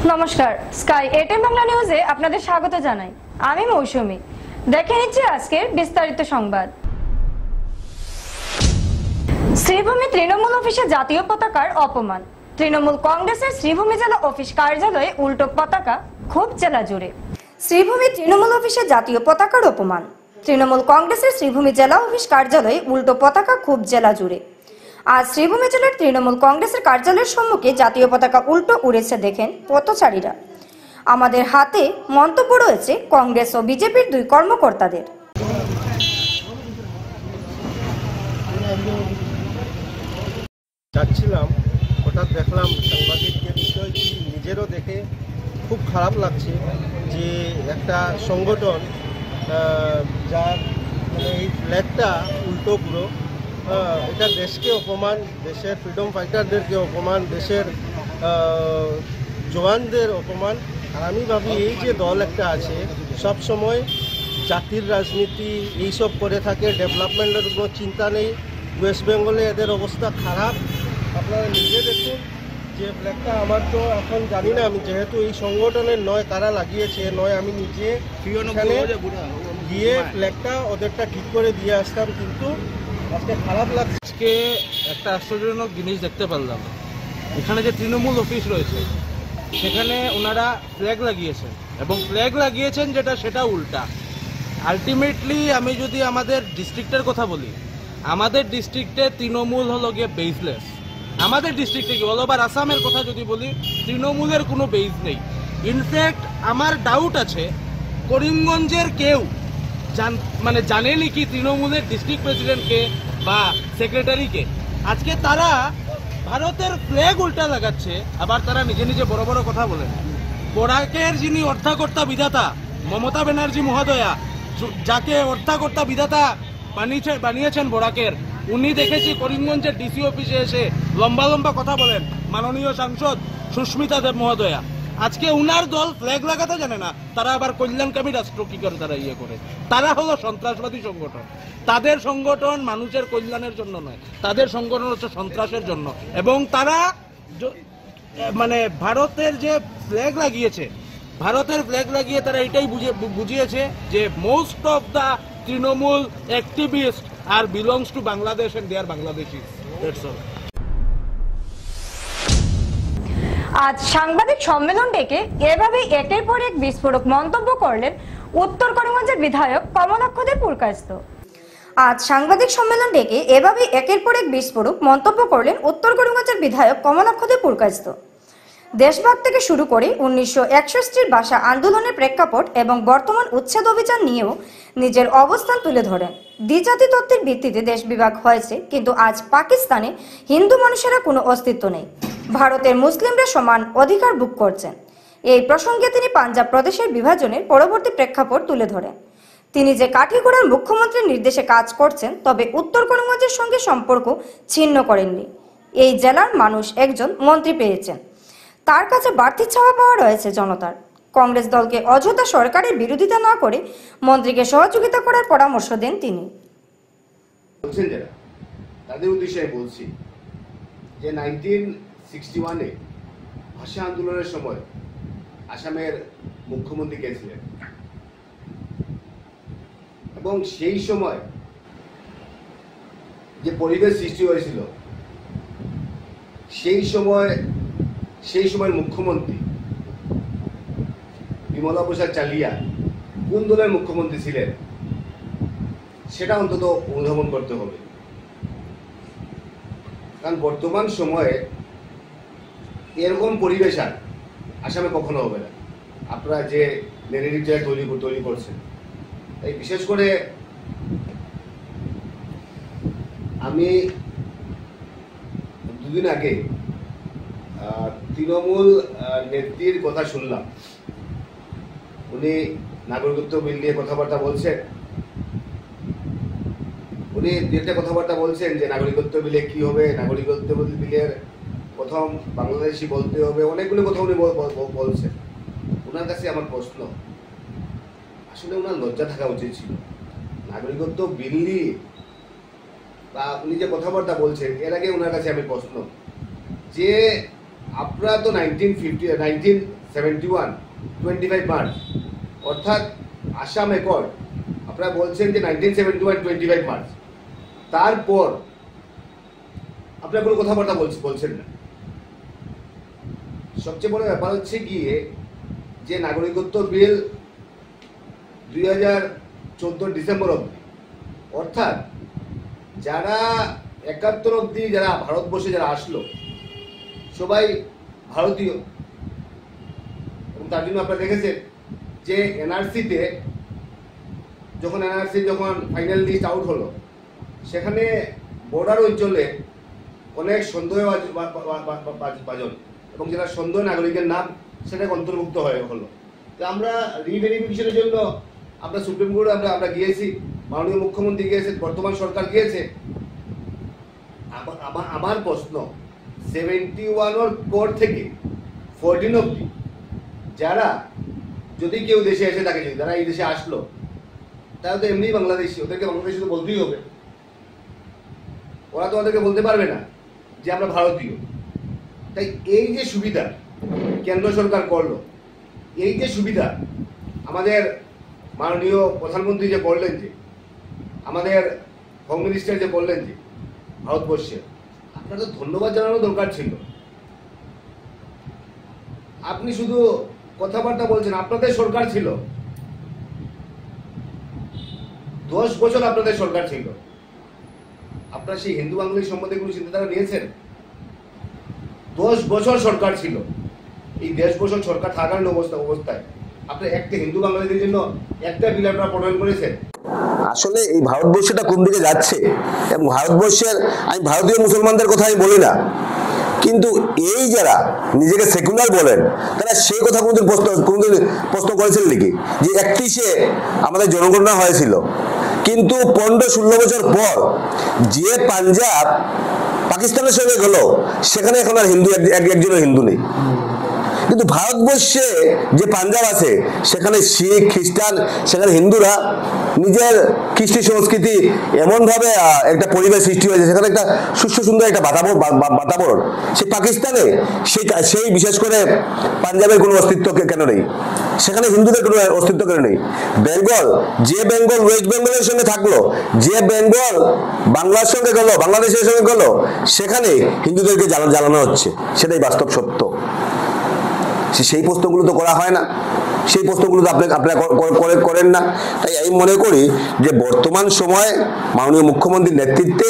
নমস্কার, sky ATM Bangla নিউজে আপনাদের স্বাগত জানাই। আমি মৌসুমী। দেখে নিচ্ছি আজকের বিস্তারিত সংবাদ। শ্রীভূমি তৃণমূল অফিসে জাতীয় পতাকার অপমান। তৃণমূল কংগ্রেসের শ্রীভূমি জেলা অফিস কার্যালয়ে উল্টো পতাকা ক্ষোভ জেলা জুড়ে। শ্রীভূমি তৃণমূল অফিসে জাতীয় পতাকার অপমান। তৃণমূল কংগ্রেসের শ্রীভূমি জেলা অফিস কার্যালয়ে উল্টো পতাকা ক্ষোভ জেলা জুড়ে। আজ শ্রীভূমি জেলার তৃণমূল কংগ্রেসের কার্যালয়ের সম্মুখে জাতীয় পতাকা উল্টো উড়েছে দেখেন পথচারীরা। আমাদের হাতে মন্তব্য রয়েছে কংগ্রেস ও বিজেপির দুই কর্মকর্তাদের। যাচ্ছিলাম, হঠাৎ দেখলাম সাংবাদিকদের বিষয়টি নিজেরও দেখে খুব খারাপ লাগছে যে একটা সংগঠন যার এই ফ্ল্যাগটা উল্টো পুরো, এটা দেশকে অপমান, দেশের ফ্রিডম ফাইটারদেরকে অপমান, দেশের জওয়ানদের অপমান। আর আমি ভাবি এই যে দল একটা আছে সব সময় জাতির রাজনীতি এইসব করে থাকে, ডেভেলপমেন্টের কোনো চিন্তা নেই। ওয়েস্ট বেঙ্গলে এদের অবস্থা খারাপ। আপনারা নিজে দেখুন যে ফ্ল্যাগটা, আমার তো এখন জানি না, আমি যেহেতু এই সংগঠনের নয় কারা লাগিয়েছে নয়, আমি নিজে এখানে গিয়ে ফ্ল্যাগটা ওদেরটা ঠিক করে দিয়ে আসতাম, কিন্তু আজকে খারাপ লাগছে। আজকে একটা আশ্চর্যজনক জিনিস দেখতে পারলাম, এখানে যে তৃণমূল অফিস রয়েছে সেখানে ওনারা ফ্ল্যাগ লাগিয়েছেন, এবং ফ্ল্যাগ লাগিয়েছেন সেটা উল্টা। আলটিমেটলি আমি যদি আমাদের ডিস্ট্রিক্টের কথা বলি, আমাদের ডিস্ট্রিক্টে তৃণমূল হলো গিয়ে বেসলেস। আমাদের ডিস্ট্রিক্টে কি অল ওভার আসামের কথা যদি বলি, তৃণমূলের কোনো বেস নেই। ইনফ্যাক্ট আমার ডাউট আছে করিমগঞ্জের কেউ জানেনি কি তৃণমূলের ডিস্ট্রিক্ট প্রেসিডেন্টকে বা সেক্রেটারিকে। আজকে তারা ভারতের ফ্ল্যাগ উল্টা লাগাচ্ছে, আবার তারা নিজে নিজে বড় বড় কথা বলেন। বরাকের যিনি অর্থাকর্তা বিধাতা মমতা ব্যানার্জি মহোদয়া, যাকে অর্থাকর্তা বিধাতা বানিয়েছেন বরাকের, উনি দেখেছি করিমগঞ্জের ডিসি অফিসে এসে লম্বা লম্বা কথা বলেন মাননীয় সাংসদ সুস্মিতা দেব মহোদয়া। আজকে উনার দল ফ্ল্যাগ লাগাতে জানে না, তারা আবার কল্যাণকামী রাষ্ট্র কি করে তারা করে। তারা হলো সন্ত্রাসবাদী সংগঠন। তাদের সংগঠন মানুষের কল্যাণের জন্য নয়, তাদের সংগঠন হচ্ছে সন্ত্রাসের জন্য। এবং তারা ভারতের যে ফ্ল্যাগ লাগিয়েছে, ভারতের ফ্ল্যাগ লাগিয়ে তারা এটাই বুঝিয়েছে যে most of the Trinamool activist are belongs to Bangladesh and they are Bangladeshi. আজ সাংবাদিক সম্মেলন ডেকে এভাবে একের পর এক বিস্ফোরক মন্তব্য করলেন উত্তর করিমগঞ্জের বিধায়ক কমলাক্ষ দে পুরকায়স্থ। আজ সাংবাদিক সম্মেলন ডেকে এভাবে একের পর এক বিস্ফোরক মন্তব্য করলেন উত্তর করিমগঞ্জের বিধায়ক কমলাক্ষ দে পুরকায়স্থ। দেশভাগ থেকে শুরু করে 1961 ভাষা আন্দোলনের প্রেক্ষাপট এবং বর্তমান উচ্ছেদ অভিযান নিয়েও নিজের অবস্থান তুলে ধরেন। দ্বিজাতি তত্ত্বের ভিত্তিতে দেশ বিভাগ হয়েছে, কিন্তু আজ পাকিস্তানে হিন্দু মানুষেরা কোনো অস্তিত্ব নেই। ভারতের মুসলিমরা সমান অধিকার ভোগ করছেন। এই প্রসঙ্গে তিনি পাঞ্জাব প্রদেশের বিভাজনের পরবর্তী প্রেক্ষাপট তুলে ধরেন। তিনি যে কাঠিগড়ার মুখ্যমন্ত্রীর নির্দেশে কাজ করছেন, তবে উত্তর করিমগঞ্জের সঙ্গে সম্পর্ক ছিন্ন করেননি। এই জেলার মানুষ একজন মন্ত্রী পেয়েছেন, তার কাছে বাড়তি ছাওয়া পাওয়া রয়েছে জনতার। কংগ্রেস দলকে অযথা সরকারের বিরোধিতা না করে মন্ত্রীকে সহযোগিতা করার পরামর্শ দেন তিনি। তাদের উদ্দেশ্যে বলছি যে 1961-এ ভাষা আন্দোলনের সময় আসামের মুখ্যমন্ত্রী কে ছিলেন, এবং সেই সময় যে পরিবেশ সৃষ্টি হয়েছিল, সেই সময়ের মুখ্যমন্ত্রী বিমলা প্রসাদ চালিয়া কোন দলের মুখ্যমন্ত্রী ছিলেন সেটা অন্তত অনুধাবন করতে হবে। কারণ বর্তমান সময়ে এরকম পরিবেশ আর আসামে কখনো হবে না। আপনারা যে নেগেটিভ তৈরি করছেন, তাই বিশেষ করে আমি দুদিন আগে তৃণমূল নেত্রীর কথা শুনলাম। উনি নাগরিকত্ব বিল নিয়ে কথাবার্তা বলছেন। উনি একটা কথাবার্তা বলছেন যে নাগরিকত্ব বিলে কি হবে, নাগরিকত্ব বিলের প্রথম বাংলাদেশি বলতে হবে, অনেকগুলো কথা উনি বলছেন। ওনার কাছে আমার প্রশ্ন, আসলে ওনার লজ্জা থাকা উচিত ছিল। নাগরিকত্ব বিল নিয়ে বা উনি যে কথাবার্তা বলছেন, এর আগে ওনার কাছে আমি প্রশ্ন যে আপনারা তো 1950 71, 25 মার্চ, অর্থাৎ আসাম অ্যাকর্ড আপনারা বলছেন যে 1971 25 মার্চ, তারপর আপনারা কোনো কথাবার্তা বলছেন না। সবচেয়ে বড় ব্যাপার হচ্ছে গিয়ে যে নাগরিকত্ব বিল 2014 ডিসেম্বর অবধি, অর্থাৎ যারা 71 অবধি যারা ভারতবর্ষে যারা আসলো সবাই ভারতীয়, এবং তার জন্য আপনারা দেখেছেন যে এনআরসিতে যখন ফাইনাল লিস্ট আউট হলো, সেখানে বর্ডার অঞ্চলে অনেক সন্দেহভাজন এবং যারা সন্দেহ নাগরিকের নাম সেটা অন্তর্ভুক্ত হলো। তো আমরা রিভেরিফিকেশনের জন্য আমরা সুপ্রিম কোর্টে আমরা গিয়েছি, মাননীয় মুখ্যমন্ত্রী গিয়েছে, বর্তমান সরকার গিয়েছে। আমার প্রশ্ন 71 পর থেকে 14 অব্দি যারা যদি কেউ দেশে এসে থাকে, যারা এই দেশে আসলো তারা তো এমনি বাংলাদেশি, ওদেরকে বাংলাদেশি তো বলতেই হবে। ওরা তো ওদেরকে বলতে পারবে না যে আমরা ভারতীয়। তাই এই যে সুবিধা কেন্দ্র সরকার করলো, এই যে সুবিধা আমাদের মাননীয় প্রধানমন্ত্রী যে বললেন, যে আমাদের হোম মিনিস্টার যে বললেন যে ভারতবর্ষের, আপনার তো ধন্যবাদ জানানো দরকার ছিল। আপনি শুধু কথাবার্তা বলছেন। আপনাদের সরকার ছিল, 10 বছর আপনাদের সরকার ছিল। আপনারা সেই হিন্দু বাঙালি সম্বন্ধে কোনো চিন্তাধারা নিয়েছেন? 10 বছর সরকার ছিল। এই 10 বছর সরকার থাকার অবস্থায় আপনি একটা হিন্দু বাঙালিদের জন্য একটা বিল আপনারা প্রণয়ন করেছেন? আসলে এই ভারতবর্ষটা কোন দিকে যাচ্ছে, এবং ভারতবর্ষের, আমি ভারতীয় মুসলমানদের কথা আমি বলি না, কিন্তু এই যারা নিজেকে সেকুলার বলেন তারা সেই কথা কোনদিন প্রশ্ন করেছেন নাকি যে 31-এ আমাদের জনগণনা হয়েছিল, কিন্তু 15-16 বছর পর যে পাঞ্জাব পাকিস্তানের সঙ্গে গেল সেখানে এখন আর হিন্দু একজনও হিন্দু নেই। কিন্তু ভারতবর্ষে যে পাঞ্জাব আছে সেখানে শিখ খ্রিস্টান, সেখানে হিন্দুরা নিজের কৃষ্টি সংস্কৃতি এমনভাবে একটা পরিবেশ সৃষ্টি হয়েছে, সেখানে একটা সুস্থ সুন্দর একটা বাতাবরণ। সেই পাকিস্তানে সেই বিশেষ করে পাঞ্জাবের কোনো অস্তিত্ব কেন নেই, সেখানে হিন্দুদের কোনো অস্তিত্ব কেন নেই। বেঙ্গল, যে বেঙ্গল ওয়েস্ট বেঙ্গলের সঙ্গে থাকলো, যে বেঙ্গল বাংলার সঙ্গে গেল, বাংলাদেশের সঙ্গে গেল, সেখানে হিন্দুদেরকে জ্বালানো হচ্ছে, সেটাই বাস্তব সত্য। সেই প্রশ্নগুলো তো করা হয় না, সেই প্রশ্নগুলো তো আপনারা করেন না। তাই আমি মনে করি যে বর্তমান সময়ে মাননীয় মুখ্যমন্ত্রীর নেতৃত্বে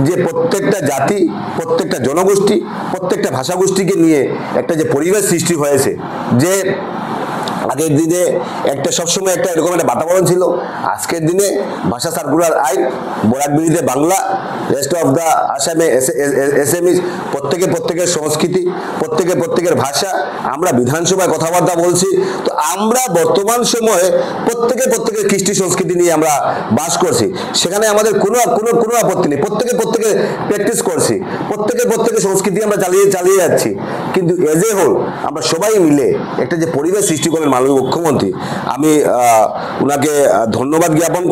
যে প্রত্যেকটা জাতি, প্রত্যেকটা জনগোষ্ঠী, প্রত্যেকটা ভাষাগোষ্ঠীকে নিয়ে একটা যে পরিবেশ সৃষ্টি হয়েছে, যে আগের দিনে একটা সবসময় একটা এরকম একটা বাতাবরণ ছিল, আজকের দিনে ভাষা সার্কুলার আইন, বরাকবিড়িতে বাংলা, রেস্ট অফ দ্য আসামে এসএমইস, প্রত্যেকের সংস্কৃতি, প্রত্যেকের ভাষা, আমরা বিধানসভায় কথাবার্তা বলছি। তো আমরা বর্তমান সময়ে প্রত্যেকের কৃষ্টি সংস্কৃতি নিয়ে আমরা বাস করছি, সেখানে আমাদের কোনো আপত্তি নেই। প্রত্যেকে প্র্যাকটিস করছি, প্রত্যেকে সংস্কৃতি আমরা চালিয়ে যাচ্ছি। কিন্তু এজ এ হোল আমরা সবাই মিলে একটা যে পরিবেশ সৃষ্টি করেন মাননীয় মুখ্যমন্ত্রী, আমি ওনাকে ধন্যবাদ জ্ঞাপন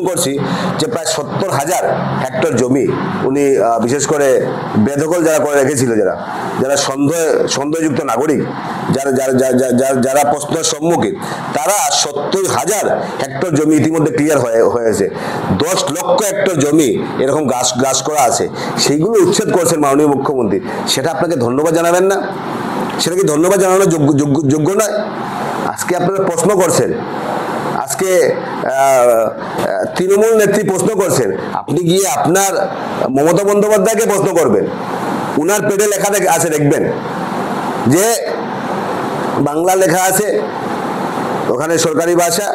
করছি যে প্রায় 70,000 হেক্টর জমি উনি বিশেষ করে বেদখল যারা করে রেখেছিল, যারা সন্দেহযুক্ত নাগরিক, যারা প্রশ্নের সম্মুখীন, তারা 70,000 হেক্টর জমি ইতিমধ্যে ক্লিয়ার হয়েছে। 10 লক্ষ হেক্টর জমি এরকম গ্রাস করা আছে, সেইগুলো উচ্ছেদ করেছেন মাননীয় মুখ্যমন্ত্রী। সেটা আপনাকে ধন্যবাদ জানাবেন না? সেটা কি ধন্যবাদ জানানোর যোগ্য নয়? আজকে আপনারা প্রশ্ন করছেন, আজকে তৃণমূল নেত্রী প্রশ্ন করছেন, আপনি গিয়ে আপনার মমতা বন্দ্যোপাধ্যায়কে প্রশ্ন করবেন। উনার পেটে লেখা আছে, দেখবেন যে বাংলা লেখা আছে, ওখানে সরকারি ভাষা,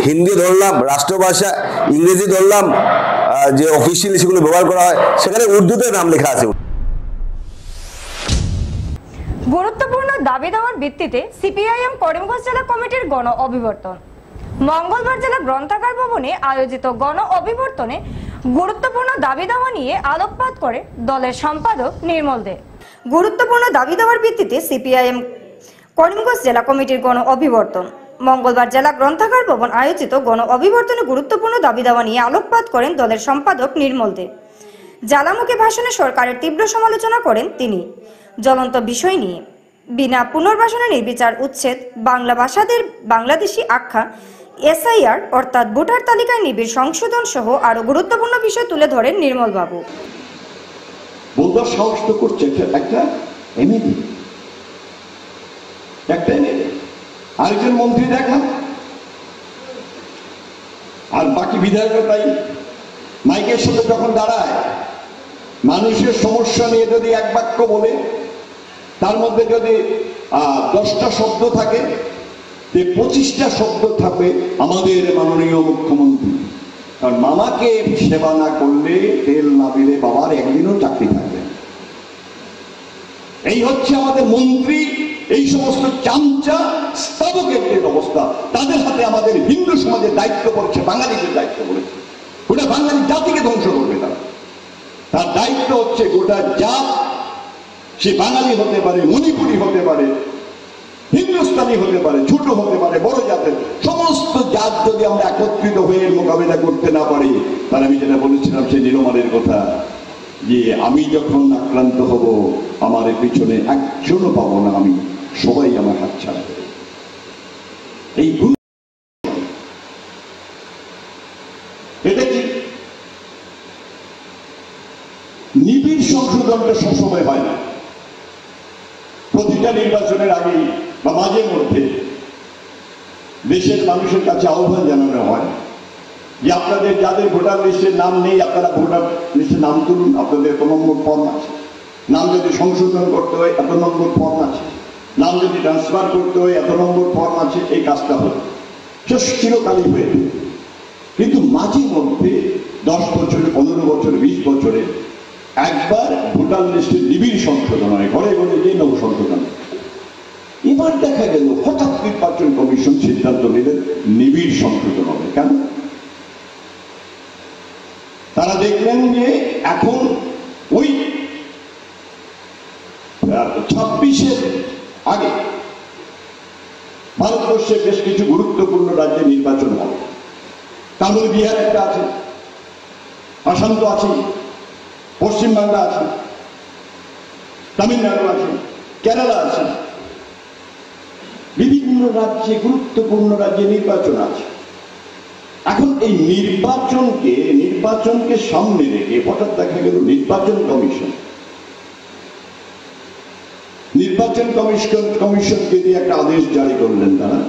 হিন্দি ধরলাম রাষ্ট্রভাষা, ইংরেজি ধরলাম যে অফিসিয়ালি সেগুলো ব্যবহার করা হয়, সেখানে উর্দুতে নাম লেখা আছে। গুরুত্বপূর্ণ দাবি দেওয়ার ভিত্তিতে সিপিআইএম করিমগঞ্জ জেলা কমিটির গণ অভিবর্তন। মঙ্গলবার জেলা গ্রন্থাগার ভবনে আয়োজিত গণ অভিবর্তনে গুরুত্বপূর্ণ দাবি দেওয়া নিয়ে আলোকপাত করে দলের সম্পাদক নির্মল দে। গুরুত্বপূর্ণ দাবি দেওয়ার ভিত্তিতে সিপিআইএম করিমগঞ্জ জেলা কমিটির গণ অভিবর্তন। মঙ্গলবার জেলা গ্রন্থাগার ভবন আয়োজিত গণ অভিবর্তনে গুরুত্বপূর্ণ দাবি দেওয়া নিয়ে আলোকপাত করেন দলের সম্পাদক নির্মল দে। জ্বালামুখী ভাষণে সরকারের তীব্র সমালোচনা করেন তিনি জ্বলন্ত বিষয় নিয়ে। বিনা পুনর্বাসনে নির্বিচার উচ্ছেদ, বাংলা ভাষাদের বাংলাদেশি আখ্যা, এসআইআর অর্থাৎ ভোটার তালিকায় নিবিড় সংশোধন সহ আরো গুরুত্বপূর্ণ বিষয় তুলে ধরেন নির্মল বাবু। বলবার সাহস তো করছে একটা এমএলএ, আরেকজন মন্ত্রী দেখা, আর বাকি বিধায়করা তাই মাইকের সাথে যখন দাঁড়ায় মানুষের সমস্যা নিয়ে যদি এক বাক্য বলে, তার মধ্যে যদি 10টা শব্দ থাকে, 25টা শব্দ থাকবে আমাদের মাননীয় মুখ্যমন্ত্রী। কারণ মামাকে সেবা না করলে, তেল না দিলে বাবার একদিনও চাকরি থাকবে। এই হচ্ছে আমাদের মন্ত্রী, এই সমস্ত চামচা স্থাবকের যে অবস্থা, তাদের হাতে আমাদের হিন্দু সমাজের দায়িত্ব পড়ছে, বাঙালিদের দায়িত্ব পড়েছে। ওটা বাঙালি জাতিকে ধ্বংস করবে তারা। তার দায়িত্ব হচ্ছে গোটা জাত, সে বাঙালি হতে পারে, মণিপুরি হতে পারে, হিন্দুস্তানি হতে পারে, ছোট হতে পারে, বড় জাতের সমস্ত জাত যদি আমরা একত্রিত হয়ে মোকাবিলা করতে না পারি, তাহলে আমি যেটা বলেছিলাম সেই নিরমানের কথা, যে আমি যখন আক্রান্ত হব আমার পিছনে একজনও পাবো না, আমি সবাই আমার হাত ছাড়া দেবে। এই এটা কি নিবিড় সংশোধনটা সবসময় হয় না। প্রতিটা নির্বাচনের আগে বা মাঝে মধ্যে দেশের মানুষের কাছে আহ্বান জানানো হয় যে আপনাদের যাদের ভোটার লিস্টের নাম নেই, আপনারা ভোটার লিস্টে নাম তুলুন, আপনাদের এত নম্বর ফর্ম আছে। নাম যদি সংশোধন করতে হয় এত নম্বর ফর্ম আছে, নাম যদি ট্রান্সফার করতে হয় এত নম্বর ফর্ম আছে। এই কাজটা হল চিরকালই হয়ে, কিন্তু মাঝে মধ্যে 10 বছরে, 15 বছরে, 20 বছরে একবার ভোটার লিস্টের নিবিড় সংশোধন হয়, ঘরে ঘরে যে নব সংশোধন। এবার দেখা গেল হঠাৎ নির্বাচন কমিশন সিদ্ধান্ত নিলেন নিবিড় সংশোধন হবে। কেন? তারা দেখলেন যে এখন ওই 26-এর আগে ভারতবর্ষে বেশ কিছু গুরুত্বপূর্ণ রাজ্যে নির্বাচন হবে। তার মধ্যে বিহার একটা আছে, আসাম তো আছে, পশ্চিমবাংলা আছে, তামিলনাড়ু আছে, কেরালা আছে, বিভিন্ন রাজ্যে গুরুত্বপূর্ণ রাজ্যে নির্বাচন আছে। এখন এই নির্বাচনকে সামনে রেখে হঠাৎ দেখা গেল নির্বাচন কমিশনকে দিয়ে একটা আদেশ জারি করলেন তারা।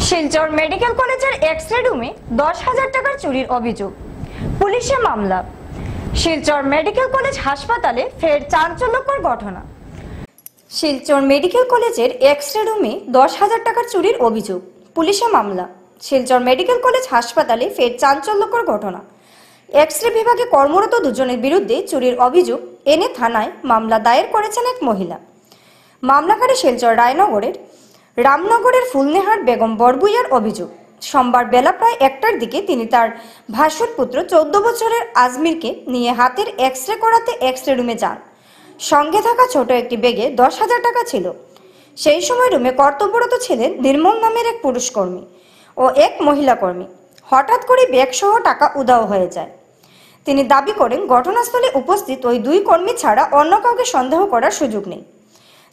শিলচর মেডিকেল কলেজের এক্স-রে রুমে 10,000 টাকার চুরির অভিযোগ, পুলিশে মামলা। শিলচর মেডিকেল কলেজ হাসপাতালে ফের চাঞ্চল্যকর ঘটনা। শিলচর মেডিকেল কলেজের এক্স-রে রুমে 10,000 টাকার চুরির অভিযোগ, পুলিশে মামলা। শিলচর মেডিকেল কলেজ হাসপাতালে ফের চাঞ্চল্যকর ঘটনা। এক্স-রে বিভাগে কর্মরত দুজনের বিরুদ্ধে চুরির অভিযোগ এনে থানায় মামলা দায়ের করেছেন এক মহিলা। মামলাকারী শিলচর রামনগরের ফুলনেহার বেগম বরবুইয়ার অভিযোগ, সোমবার বেলা প্রায় 1টার দিকে তিনি তার ভাসুর পুত্র 14 বছরের আজমিরকে নিয়ে হাতের এক্স-রে করাতে এক্স-রে রুমে যান। সঙ্গে থাকা ছোট একটি ব্যাগে 10,000 টাকা ছিল। সেই সময় রুমে কর্তব্যরত ছিলেন নির্মল নামের এক পুরুষ কর্মী ও এক মহিলা কর্মী। হঠাৎ করে ব্যাগ সহ টাকা উধাও হয়ে যায়। তিনি দাবি করেন ঘটনাস্থলে উপস্থিত ওই 2 কর্মী ছাড়া অন্য কাউকে সন্দেহ করার সুযোগ নেই।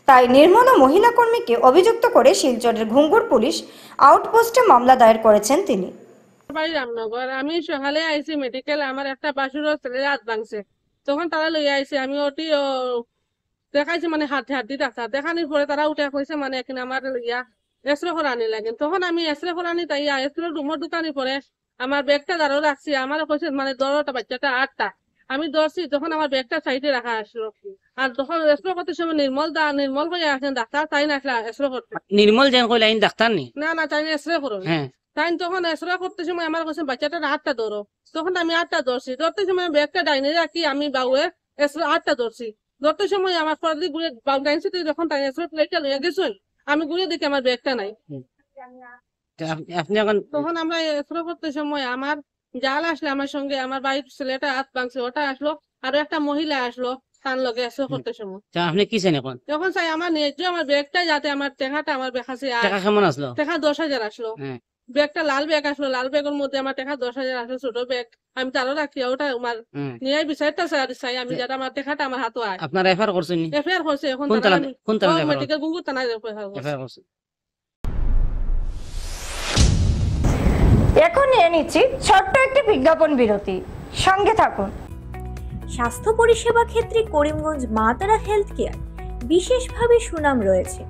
তাই নির্মল ও মহিলা কর্মীকে অভিযুক্ত করে শিলচরের ঘুঙ্গুর পুলিশ আউটপোস্টে মামলা দায়ের করেছেন তিনি। রামনগর আমি সকালে আইসি মেডিকেল, আমার একটা বাসুর ছেলে হাত ভাঙছে, তখন তারা লই আইসি, আমি ওটি দেখাইছি মানে হাড্ডি ডাক্তার দেখানোর পরে তারা উঠে কইছে মানে এখানে আমার এক্সরে করানি লাগে। তখন আমি এক্সরে করানি তাই এক্সরে রুমের দোকানে পরে আমার ব্যাগটা দাঁড়ো রাখছি, আমার কইছে মানে দরটা বাচ্চাটা 8টা, আমি ধরছি, তখন আমার ব্যাগটা সাইডে রাখা আসলো। আর তখন এক্সরে করতে সময় নির্মল হয়ে আসেন ডাক্তার, তাই না এক্সরে করতে। নির্মল যেন কইলা ইন ডাক্তার নি? না তাই এক্সরে করো। হ্যাঁ, তাই তখন এক্সরে করতে সময় আমার কাছে বাচ্চাটা 8টা ধরো, তখন আমি 8টা ধরছি। ধরতে সময় ব্যাগটা ডাইনে রাখি আমি বাউয়ে এক্সরে 8টা ধরছি। ধরতে সময় আমার পরে ঘুরে ডাইনছি, যখন তাই এক্সরে প্লেটটা লইয়া গেছেন আমি ঘুরে দেখি আমার ব্যাগটা নাই। আপনি এখন তখন আমরা এক্সরে করতে সময় আমার জাল আসলে আমার সঙ্গে, আমার বাড়ির ছেলেটা হাত ভাঙছে ওটা আসলো, আরো একটা মহিলা আসলো তার লগে এক্সরে করতে সময়। আপনি কি চান এখন? যখন চাই আমার ন্যায্য আমার ব্যাগটা যাতে আমার টাকাটা আমার কাছে টাকা কেমন আসলো? টাকা 10,000 আসলো। ব্যাগটা লাল ব্যাগ আসলো, লাল ব্যাগের মধ্যে আমার টাকা 10,000 আসলো, ছোট ব্যাগ আমি তারও রাখি ওটা আমার নিয়ে বিচারটা চাই আমি যারা আমার দেখাটা আমার হাতে আয় আপনার এফআইআর করছেন নি? এফআইআর করছে এখন কোন থানায় এফআইআর মেডিকেল গুঙ্গুর থানায় এফআইআর করছেন? এখন নিয়ে নিচ্ছি ছোট্ট একটি বিজ্ঞাপন বিরতি, সঙ্গে থাকুন। স্বাস্থ্য পরিষেবা ক্ষেত্রে করিমগঞ্জ মা তারা হেলথ কেয়ার বিশেষভাবে সুনাম রয়েছে।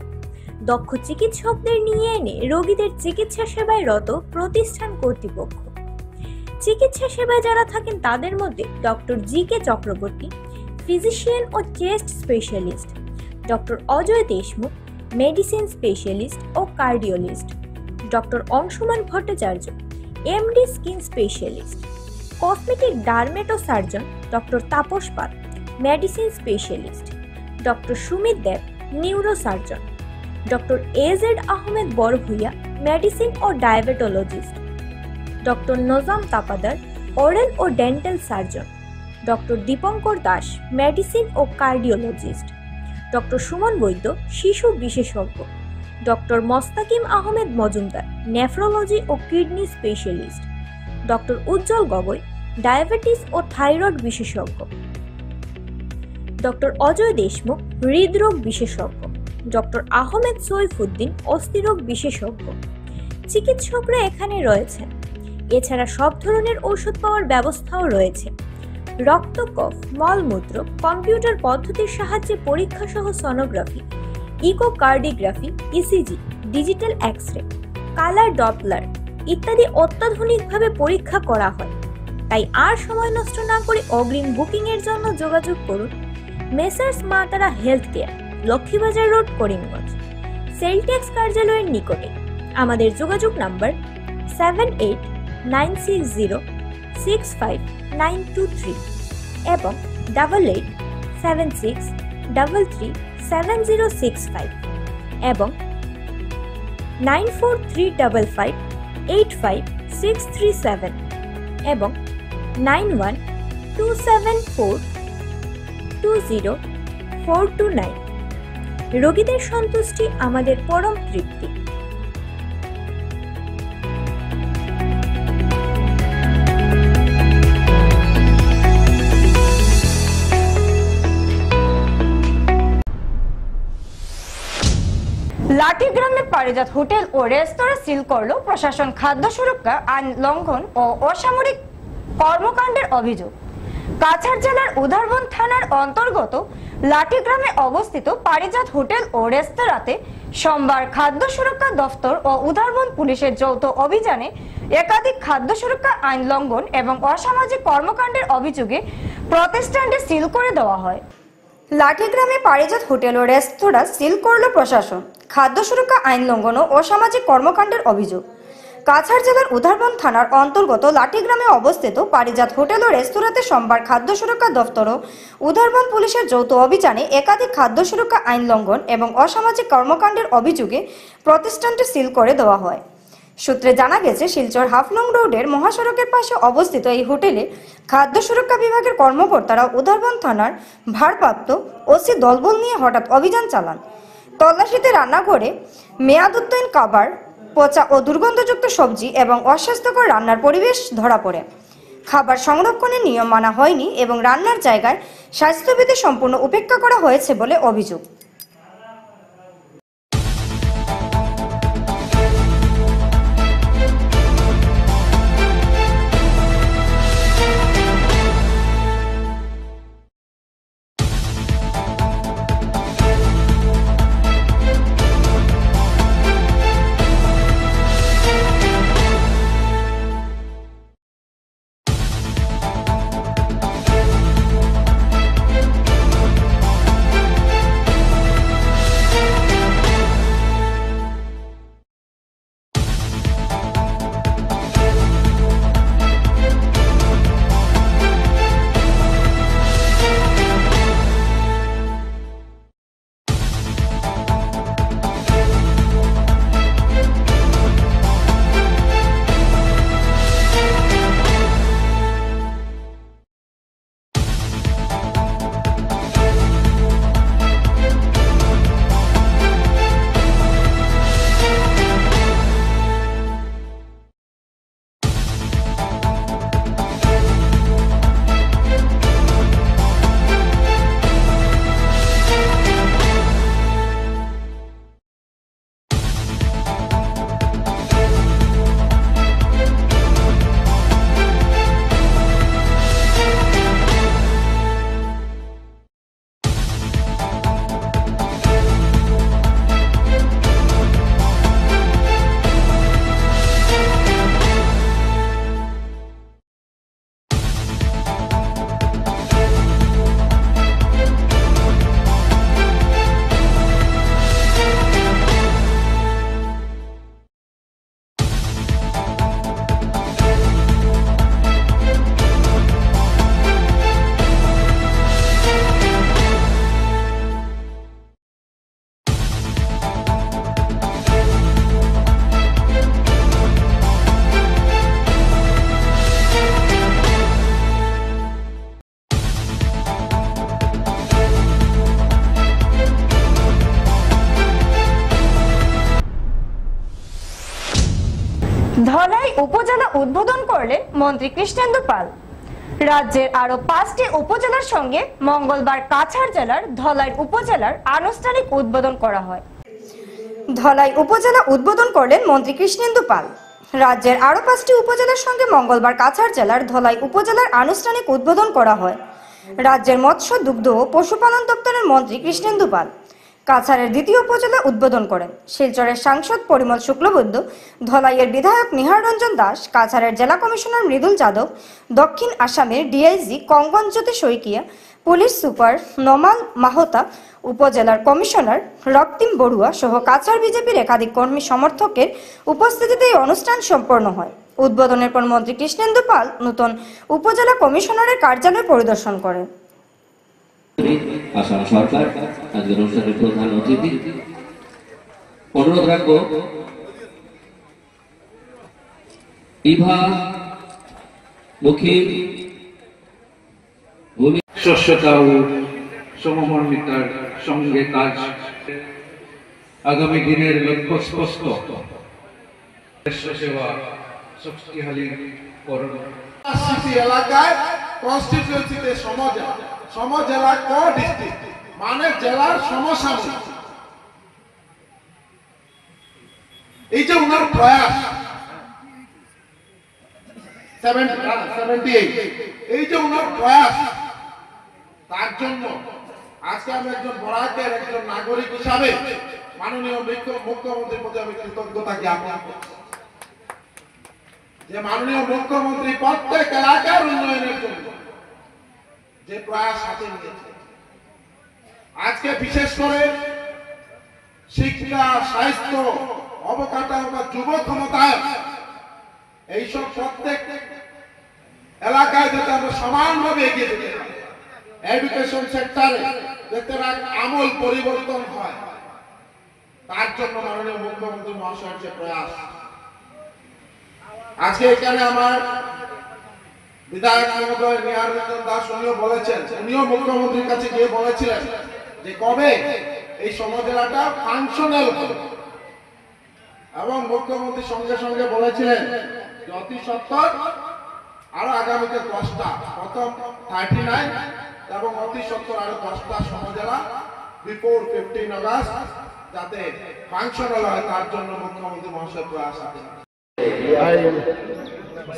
দক্ষ চিকিৎসকদের নিয়ে এনে রোগীদের চিকিৎসা সেবায় রত প্রতিষ্ঠান কর্তৃপক্ষ। চিকিৎসা সেবায় যারা থাকেন তাদের মধ্যে ডক্টর জি.কে. চক্রবর্তী, ফিজিশিয়ান ও chest specialist, doctor Ajay Deshmukh, medicine specialist ও cardiologist, doctor Anshuman Bhattacharya, MD skin specialist, cosmetic dermato surgeon doctor Tapas Pal, medicine specialist, doctor Sumit Deb, neuro surgeon, doctor A Z Ahmed Barbhuiya, medicine ও diabetologist, doctor Najam Tapadar, oral ও dental surgeon, doctor Dipankar Das, medicine ও cardiologist, doctor Suman Baidya, শিশু বিশেষজ্ঞ, doctor Mostakim Ahmed Majumdar, nephrology ও kidney specialist, doctor উজ্জ্বল Gogoi, diabetes ও thyroid বিশেষজ্ঞ, doctor Ajay Deshmukh, হৃদরোগ বিশেষজ্ঞ, doctor Ahmed Saifuddin, অস্থিরোগ বিশেষজ্ঞ। চিকিৎসকরা এখানে রয়েছেন। এছাড়া সব ধরনের ঔষধ পাওয়ার ব্যবস্থাও রয়েছে। রক্ত, কফ, মলমূত্র, কম্পিউটার পদ্ধতির সাহায্যে পরীক্ষা সহ sonography, echocardiography, ECG, digital x ray, colour Doppler ইত্যাদি অত্যাধুনিকভাবে পরীক্ষা করা হয়। তাই আর সময় নষ্ট না করে অগ্রিম বুকিং এর জন্য যোগাযোগ করুন মেসার্স মা তারা health care, Laxmibazar road, Karimganj, sell tax কার্যালয়ের নিকটে। আমাদের যোগাযোগ নাম্বার 7896065923 এবং 8876337065 এবং 9435585637 এবং 9127420429। রোগীদের সন্তুষ্টি আমাদের পরম তৃপ্তি। লাঠিগ্রামে পারিজাত হোটেল ও রেস্তোরাঁ সিল করল প্রশাসন। খাদ্য সুরক্ষা আইন লঙ্ঘন ও অসামরিক কর্মকাণ্ডের অভিযোগ। কাছাড় জেলার উধারবন থানার অন্তর্গত লাঠিগ্রামে অবস্থিত পারিজাত হোটেল ও রেস্তোরাঁতে সোমবার খাদ্য সুরক্ষা দফতর ও উধারবন পুলিশের যৌথ অভিযানে একাধিক খাদ্য সুরক্ষা আইন লঙ্ঘন এবং অসামাজিক কর্মকাণ্ডের অভিযোগে প্রতিষ্ঠানটি সিল করে দেওয়া হয়। লাঠিগ্রামে পারিজাত হোটেল ও রেস্তোরাঁ সিল করল প্রশাসন। খাদ্য সুরক্ষা আইন লঙ্ঘন ও অসামাজিক কর্মকাণ্ডের অভিযোগ। কাছাড় জেলার উধারবন থানার অন্তর্গত লাঠিগ্রামে অবস্থিত পারিজাত হোটেল ও রেস্তোরাঁতে সোমবার খাদ্য সুরক্ষা দফতর ও উধারবন পুলিশের যৌথ অভিযানে একাধিক খাদ্য সুরক্ষা আইন লঙ্ঘন এবং অসামাজিক কর্মকাণ্ডের অভিযোগে প্রতিষ্ঠানটি সিল করে দেওয়া হয়। সূত্রে জানা গেছে, শিলচর হাফলং রোডের মহাসড়কের পাশে অবস্থিত এই হোটেলে খাদ্য সুরক্ষা বিভাগের কর্মকর্তারা উধারবন থানার ভারপ্রাপ্ত ওসি দলবল নিয়ে হঠাৎ অভিযান চালান। তল্লাশিতে রান্নাঘরে মেয়াদোত্তীর্ণ খাবার, পচা ও দুর্গন্ধযুক্ত সবজি এবং অস্বাস্থ্যকর রান্নার পরিবেশ ধরা পড়ে। খাবার সংরক্ষণের নিয়ম মানা হয়নি এবং রান্নার জায়গায় স্বাস্থ্যবিধি সম্পূর্ণ উপেক্ষা করা হয়েছে বলে অভিযোগ। ধলাই উপজেলা উদ্বোধন করলেন মন্ত্রী কৃষ্ণেন্দু পাল। রাজ্যের আরো 5টি উপজেলার সঙ্গে মঙ্গলবার কাছাড় জেলার ধলাই উপজেলার আনুষ্ঠানিক উদ্বোধন করা হয়। ধলাই উপজেলা উদ্বোধন করলেন মন্ত্রী কৃষ্ণেন্দু পাল। রাজ্যের আরো 5টি উপজেলার সঙ্গে মঙ্গলবার কাছাড় জেলার ধলাই উপজেলার আনুষ্ঠানিক উদ্বোধন করা হয়। রাজ্যের মৎস্য, দুগ্ধ ও পশুপালন দপ্তরের মন্ত্রী কৃষ্ণেন্দু পাল কাছাড়ের দ্বিতীয় উপজেলা উদ্বোধন করেন। শিলচরের সাংসদ পরিমল শুক্লবৈদ্য, ধলাইয়ের বিধায়ক নিহার রঞ্জন দাস, কাছাড়ের জেলা কমিশনার মৃদুল যাদব, দক্ষিণ আসামের ডিআইজি কঙ্গনজ্যোতি শইকিয়া, পুলিশ সুপার নমাল মাহতা, উপজেলার কমিশনার রক্তিম বড়ুয়া সহ কাছাড় বিজেপির একাধিক কর্মী সমর্থকের উপস্থিতিতে এই অনুষ্ঠান সম্পন্ন হয়। উদ্বোধনের পর মন্ত্রী কৃষ্ণেন্দু পাল নতুন উপজেলা কমিশনারের কার্যালয় পরিদর্শন করেন। আসাম সরকার আজকের অনুষ্ঠানের প্রধান অতিথি, অনুরোধ রাখবো ইভা মুখির স্বচ্ছতা ও সমমর্মিতার সঙ্গে কাজ। আগামী দিনের লক্ষ্য স্পষ্ট, সেবা শক্তিশালীকরণ। এলাকায় কনস্টিটিউয়েন্সিতে সমজেলা ডিস্ট্রিক্ট মানে জেলার সমসাময়িক, এই যে উনার প্রয়াস 78, এই যে উনার প্রয়াস, তার জন্য আজকে আমি একজন বরাকের একজন নাগরিক হিসাবে মাননীয় মুখ্যমন্ত্রীর প্রতি আমি কৃতজ্ঞতা জ্ঞাপন করছি যে মাননীয় মুখ্যমন্ত্রী প্রত্যেক এলাকার উন্নয়নের জন্য যে প্রয়াস হাতে নিয়েছে। আজকে বিশেষ করে শিক্ষা, স্বাস্থ্য, অবকাঠামো বা যুব ক্ষমতায় এইসব প্রত্যেক এলাকায় যাতে আমরা সমানভাবে এগিয়ে যেতে পারি, এডুকেশন সেক্টরে যাতে আমূল পরিবর্তন হয়, তার জন্য মাননীয় মুখ্যমন্ত্রী মহাশয়ের যে প্রয়াস। আজকে এখানে আমার বিধায়ক মহোদয় নিহার রঞ্জন দাস উনিও বলেছেন, উনিও মুখ্যমন্ত্রীর কাছে গিয়ে বলেছিলেন যে কবে এই সমজেলাটা ফাংশনাল হবে, এবং মুখ্যমন্ত্রী সঙ্গে সঙ্গে বলেছিলেন যে অতি সত্বর আরো আগামীতে 10টা, প্রথম 39 এবং অতি সত্বর আরো 10টা সমজেলা বিফোর 15 আগস্ট যাতে ফাংশনাল হয়, তার জন্য মুখ্যমন্ত্রী মহাশয় প্রয়াস আছে।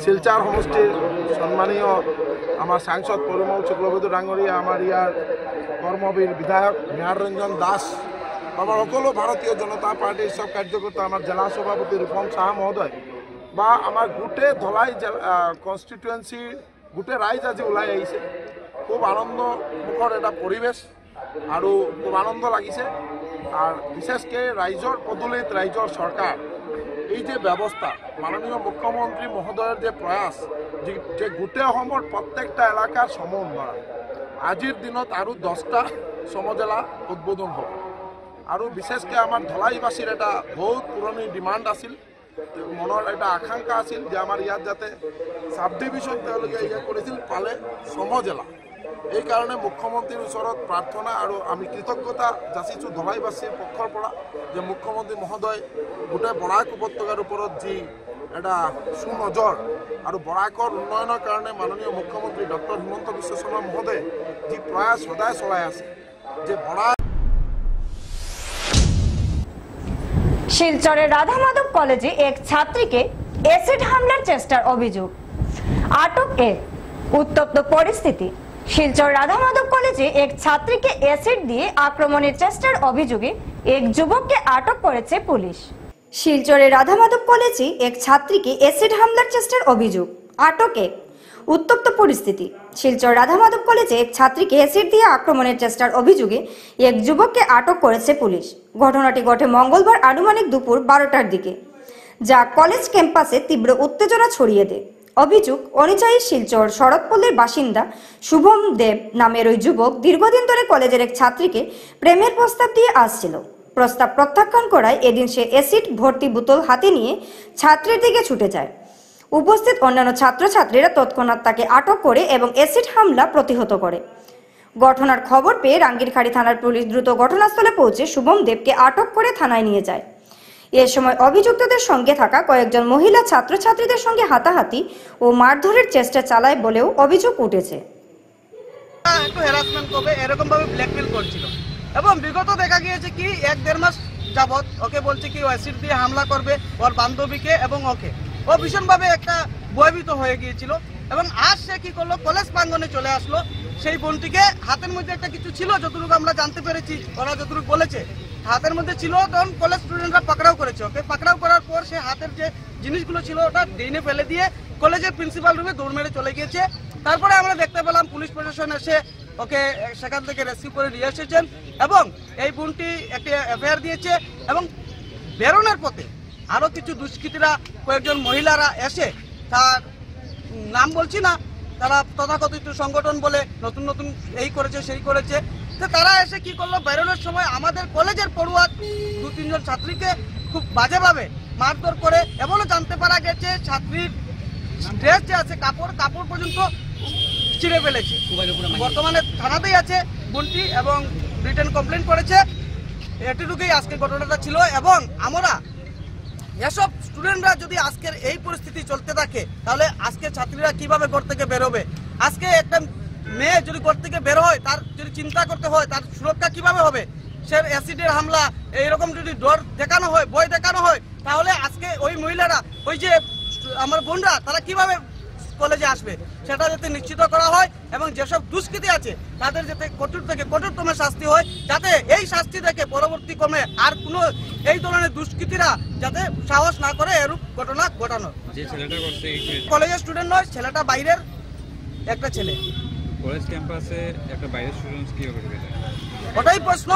শিলচর সমষ্টির সম্মানীয় আমার সাংসদ পরিমল শুক্লবৈদ্য ডাঙৰীয়া, আমাৰ ইয়াৰ কৰ্মবীৰ বিধায়ক নিহার ৰঞ্জন দাস, আমাৰ সকলো ভাৰতীয় জনতা পাৰ্টিৰ সব কাৰ্যকৰ্তা, আমাৰ জিলা সভাপতি ৰূপম সাহা মহোদয় বা আমাৰ গোটেই ধলাই কনষ্টিটুৱেঞ্চি গোটেই ৰাইজ আজি ওলাই আহিছে। খুব আনন্দমুখৰ এটা পৰিৱেশ আৰু খুব আনন্দ লাগিছে। আর বিশেষকৈ রাইজৰ পদূলিত রাইজৰ চৰকাৰ এই যে ব্যৱস্থা, মাননীয় মুখ্যমন্ত্রী মহোদয়ের যে প্রয়াস যে গোটেই অসমৰ প্রত্যেকটা এলাকার সম উন্নয়ন, আজিৰ দিনত আৰু 10টা সমজেলা উদ্বোধন হ'ব। আৰু বিশেষকৈ আমাৰ ধলাইবাসীৰ এটা বহুত পুৰণি ডিমাণ্ড আছিল, মনৰ এটা আকাংক্ষা আছিল যে আমাৰ ইয়াত যাতে সাব ডিভিশন তেওঁলোকে ইয়ে কৰিছিল, পালে সমজেলা। এই কাৰণে মুখ্যমন্ত্ৰীৰ ওচৰত প্ৰাৰ্থনা আৰু আমি কৃতজ্ঞতা যাচিছোঁ ধলাইবাসীৰ পক্ষৰ পৰা যে মুখ্যমন্ত্ৰী মহোদয় গোটেই বৰাক উপত্যকাৰ ওপৰত যি এটা সুনজৰ আৰু বৰাকৰ উন্নয়নৰ কাৰণে মাননীয় মুখ্যমন্ত্ৰী ডক্টৰ হিমন্ত বিশ্ব শৰ্মা মহোদয়ে যি প্ৰয়াস সদায় চলাই আছে যে বৰাক। শিলচরের রাধা মাধব কলেজে এক ছাত্রীকে অ্যাসিড হামলার চেষ্টার অভিযোগ, আটক এক। উত্তপ্ত পরিস্থিতি। শিলচর রাধা মাধব কলেজে এক ছাত্রীকে অ্যাসিড দিয়ে আক্রমণের চেষ্টার অভিযোগে এক যুবককে আটক করেছে পুলিশ। শিলচরের রাধা মাধব কলেজে এক ছাত্রীকে অ্যাসিড হামলার চেষ্টার অভিযোগ, আটক এক। উত্তপ্ত পরিস্থিতি। শিলচর রাধা মাধব কলেজে এক ছাত্রীকে অ্যাসিড দিয়ে আক্রমণের চেষ্টার অভিযোগে এক যুবককে আটক করেছে পুলিশ। ঘটনাটি ঘটে মঙ্গলবার আনুমানিক দুপুর 12টার দিকে, যা কলেজ ক্যাম্পাসে তীব্র উত্তেজনা ছড়িয়ে দেয়। অভিযোগ, অনিচায়ী শিলচর শরৎপল্লীর বাসিন্দা শুভম দেব নামের ওই যুবক দীর্ঘদিন ধরে কলেজের এক ছাত্রীকে প্রেমের প্রস্তাব দিয়ে আসছিল। প্রস্তাব প্রত্যাখ্যান করায় এদিন সে অ্যাসিড ভর্তি বোতল হাতে নিয়ে ছাত্রীর দিকে ছুটে যায়। উপস্থিত অন্যান্য ছাত্রছাত্রীরা তৎক্ষণাৎ তাকে আটক করে এবং অ্যাসিড হামলা প্রতিহত করে। ঘটনার খবর পেয়ে রাঙ্গিরখাড়ি থানার পুলিশ দ্রুত ঘটনাস্থলে পৌঁছে শুভম দেবকে আটক করে থানায় নিয়ে যায়। এ সময় অভিযুক্তদের সঙ্গে থাকা কয়েকজন মহিলা ছাত্রছাত্রীদের সঙ্গে হাতাহাতি ও মারধরের চেষ্টা চালায় বলেও অভিযোগ উঠেছে। একটু হ্যারাসমেন্ট করবে এরকম ভাবে ব্ল্যাকমেল করছিল এবং বিগত দেখা গিয়েছে কি 1-1.5 মাস যাবত ওকে বলছে কি অ্যাসিড দিয়ে হামলা করবে ওর বান্ধবীকে এবং ওকে ও ভীষণভাবে একটা ভয়ভীত হয়ে গিয়েছিল এবং আজ সে কি করলো কলেজ প্রাঙ্গণে চলে আসলো। সেই বোনটিকে হাতের মধ্যে একটা কিছু ছিল যতটুকু আমরা জানতে পেরেছি, ওরা যতটুকু বলেছে হাতের মধ্যে ছিল, তখন কলেজ স্টুডেন্টরা পাকড়াও করেছে ওকে। পাকড়াও করার পর সে হাতের যে জিনিসগুলো ছিল ওটা ড্রেনে ফেলে দিয়ে কলেজের প্রিন্সিপাল রুমে দৌড় মেরে চলে গিয়েছে। তারপরে আমরা দেখতে পেলাম পুলিশ প্রশাসন এসে ওকে সেখান থেকে রেস্কিউ করে নিয়ে এসেছেন এবং এই বোনটি একটি এফআইআর দিয়েছে এবং বেরোনোর পথে আরও কিছু দুষ্কৃতীরা কয়েকজন মহিলারা এসে তার নাম বলছি না, তারা তথাকথিত সংগঠন বলে নতুন নতুন এই করেছে সেই করেছে, তো তারা এসে কি করলো বেরোনোর সময় আমাদের কলেজের পড়ুয়া 2-3 জন ছাত্রীকে খুব বাজেভাবে মারধর করে এমনও জানতে পারা গেছে ছাত্রীর ড্রেস যে আছে কাপড় পর্যন্ত ছিঁড়ে ফেলেছে। বর্তমানে থানাতেই আছে বোনটি এবং রিটেন কমপ্লেন করেছে। এটুকুই আজকে ঘটনাটা ছিল এবং আমরা এসব স্টুডেন্টরা যদি আজকের এই পরিস্থিতি চলতে থাকে তাহলে আজকে ছাত্রীরা কিভাবে ঘর থেকে বেরোবে। আজকে একটা মেয়ে যদি ঘর থেকে বের হয় তার যদি চিন্তা করতে হয় তার সুরক্ষা কিভাবে হবে। সে অ্যাসিডের হামলা এইরকম যদি ডর দেখানো হয় ভয় দেখানো হয় তাহলে আজকে ওই মহিলারা ওই যে আমার বোনরা তারা কিভাবে কলেজে আসবে সেটা যাতে নিশ্চিত করা হয় এবং যেসব দুষ্কৃতী আছে তাদের যাতে কঠোর থেকে কঠোরতম শাস্তি হয়, যাতে এই শাস্তি থেকে পরবর্তী ক্রমে আর কোনো এই ধরনের দুষ্কৃতীরা যাতে সাহস না করে এরূপ ঘটনা ঘটানোর। কলেজের স্টুডেন্ট নয়, ছেলেটা বাইরের একটা ছেলে। কলেজ ক্যাম্পাসে একটা বাইরের স্টুডেন্টস কিভাবে ঢুকে যায় ওটাই প্রশ্ন,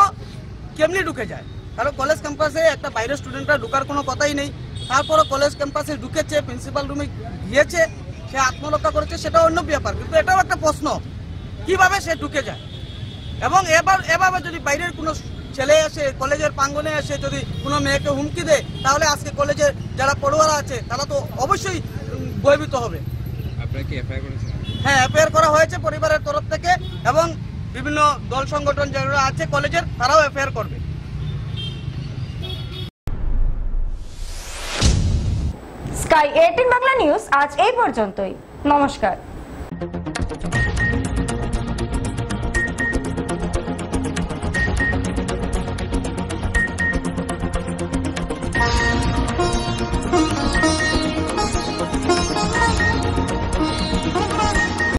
কেমনি ঢুকে যায়? কারণ কলেজ ক্যাম্পাসে একটা বাইরের স্টুডেন্টরা ঢুকার কোনো কথাই নেই। তারপরও কলেজ ক্যাম্পাসে ঢুকেছে, প্রিন্সিপাল রুমে গিয়েছে, সে আত্মরক্ষা করেছে, সেটা অন্য ব্যাপার, কিন্তু এটাও একটা প্রশ্ন কিভাবে সে ঢুকে যায়। এবং এভাবে যদি বাইরের কোনো ছেলে এসে কলেজের প্রাঙ্গণে এসে যদি কোনো মেয়েকে হুমকি দেয় তাহলে আজকে কলেজের যারা পড়ুয়ারা আছে তারা তো অবশ্যই ভয়ভীত হবে। আপনারা কি এফআইআর করেছেন? হ্যাঁ, এফআইআর করা হয়েছে পরিবারের তরফ থেকে এবং বিভিন্ন দল সংগঠন যারা আছে কলেজের তারাও এফআইআর করবে। স্কাই 18 বাংলা নিউজ আজ এই পর্যন্তই। নমস্কার।